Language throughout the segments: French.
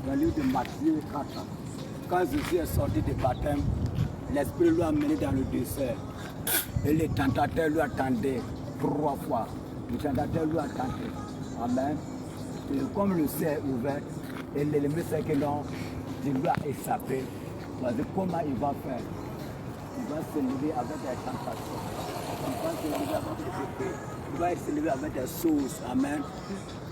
dans le livre de Matthieu 4, quand Jésus est sorti du baptême, l'Esprit lui a mené dans le désert. Et les tentateurs lui attendaient 3 fois. Les tentateurs lui attendaient. Amen. Et comme le ciel est ouvert, et l'ennemi sait que non, il lui a échappé. Parce que comment il va faire? Il va se lever avec des tentations. Il va se lever avec des épées. Il va se lever avec des choses. Amen.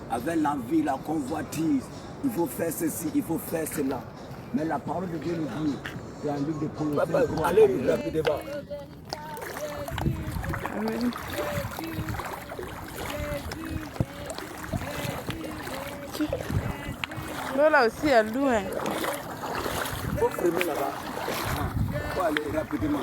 Avec l'envie, la convoitise. Il faut faire ceci, il faut faire cela. Mais la parole de Dieu nous dit, c'est un livre de Colossiens. Allez, rapidement. Amen. Là aussi, elle est loin. Il faut freiner là-bas. Il faut aller rapidement.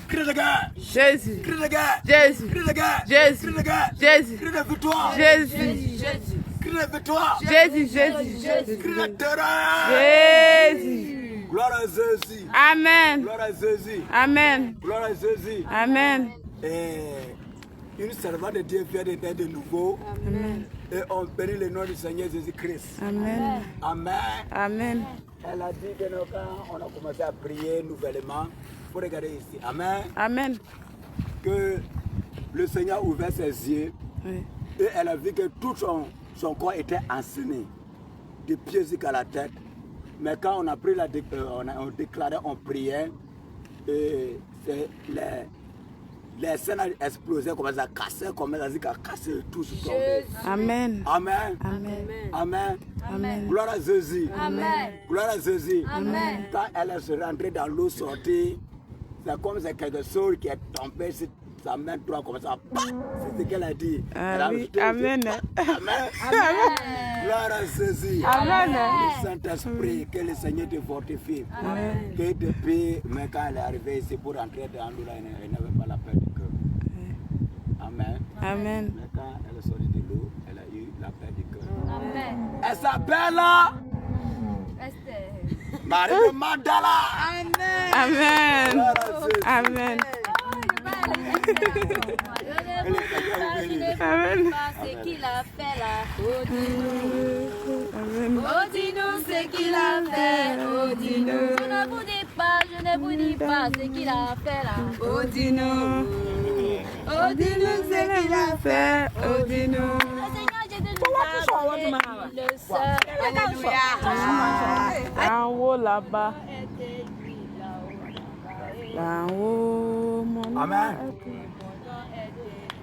Crie de guerre! Jésus! Crie de guerre! Jésus! Crie de guerre! Jésus! Crie de guerre! Jésus! Crie de victoire! Jésus! Crie de victoire! Jésus! Jésus! Crie de terreur! Jésus! Gloire à Jésus! Amen! Gloire à Jésus! Amen! Gloire à Jésus! Amen! Et une servante de Dieu vient d'être de nouveau. Amen! Et on bénit le nom du Seigneur Jésus-Christ. Amen! Amen. Amen! Elle a dit que quand on a commencé à prier nouvellement, il faut regarder ici. Amen. Amen! Que le Seigneur a ouvert ses yeux Oui. et elle a vu que tout son corps était enseigné, des pieds jusqu'à la tête. Mais quand on a pris on déclarait, on priait, et les scènes ont explosé, comme ça a cassé, comme ça a cassé, tout se tombait. Amen! Amen. Amen! Amen. Amen! Gloire à Jésus. Amen. Gloire à Jésus. Amen. Quand elle est rentrée dans l'eau sortie, c'est comme si quelque chose qui est tombé sur sa main droite comme ça. C'est ce qu'elle a dit. Elle a Oui. jeté- Amen! Amen. Gloire à Jésus. Amen! Le Saint-Esprit, que le Seigneur te fortifie. Amen. Que depuis, mais quand elle est arrivée ici pour rentrer dans l'eau, elle n'avait pas la paix du cœur. Amen. Amen! Mais quand elle est sortie de l'eau, elle a eu la paix du cœur. Amen. Elle s'appelle Esther. Marie de Magdala. Amen! Gloire à Jésus. Amen! Amen. Ce qu'il a fait là, oh dis-nous. Amen! Oh dis-nous ce qu'il a fait, oh dis-nous. Je ne vous dis pas, je ne vous dis pas ce qu'il a fait là, oh dis-nous. Oh dis-nous ce qu'il a fait, Oh, dis-nous! Le Seigneur Jésus nous a donné le seul. Alléluia. En haut là-bas. En haut, mon Amen.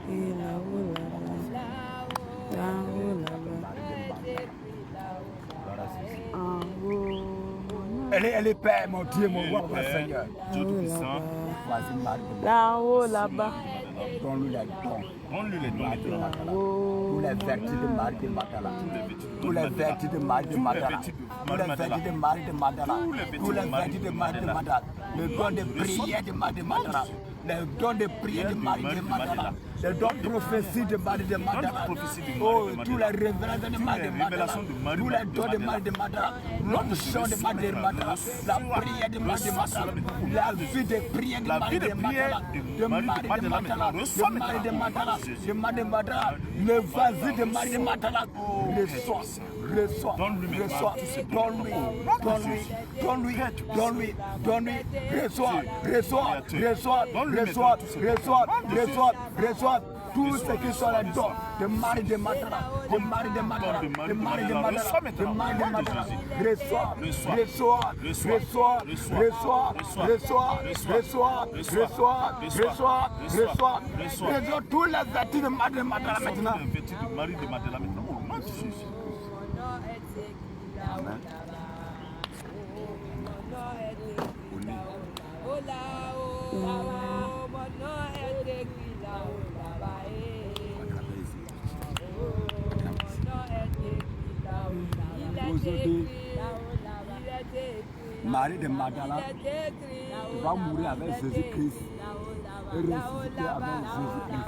Et là-haut, là-bas. En haut, là-bas. En haut, Elle est Père, mon Dieu, mon roi, mon Seigneur. Dieu Tout-Puissant, Voici Marie de là-haut, là-bas. Magdala. Donne-lui les dons. donne-lui les dons de la Tous les vertus de Marie de Magdala. Tous les vertus de Marie de Magdala. Tous les vertus de Marie de Magdala. Tous les vertus de Marie de Magdala. Le don de prière de Marie de Magdala. Le don de prière de Marie de Magdala. Le don de prophétie de Marie de Magdala. Oh, tous les révélations de Marie de Magdala. Tous les dons de Marie de Magdala. L'onction de Marie de Magdala. La prière de Marie de Magdala. La vie de prière de Marie de Magdala. De Marie de Magdala. De Marie de Magdala. De Marie de Magdala. Le vase de Marie de Magdala. Reçois. Reçois, reçois, donne-lui, donne-lui, donne-lui, donne-lui, donne-lui, reçois, reçois, reçois, reçois, reçois, reçois, reçois, tout ce qui sont les dons de Marie de Magdala, de Marie de Magdala, de Marie de Magdala, de Marie de Magdala, reçois, reçois, reçois, reçois, reçois, reçois, reçois, reçois, reçois, reçois, tous les vertus de Marie de Magdala maintenant. Marie de Magdala maintenant. Oh, mon Jésus. Amen. Aujourd'hui, Marie de Magdala va mourir avec Jésus-Christ et ressusciter avec Jésus-Christ.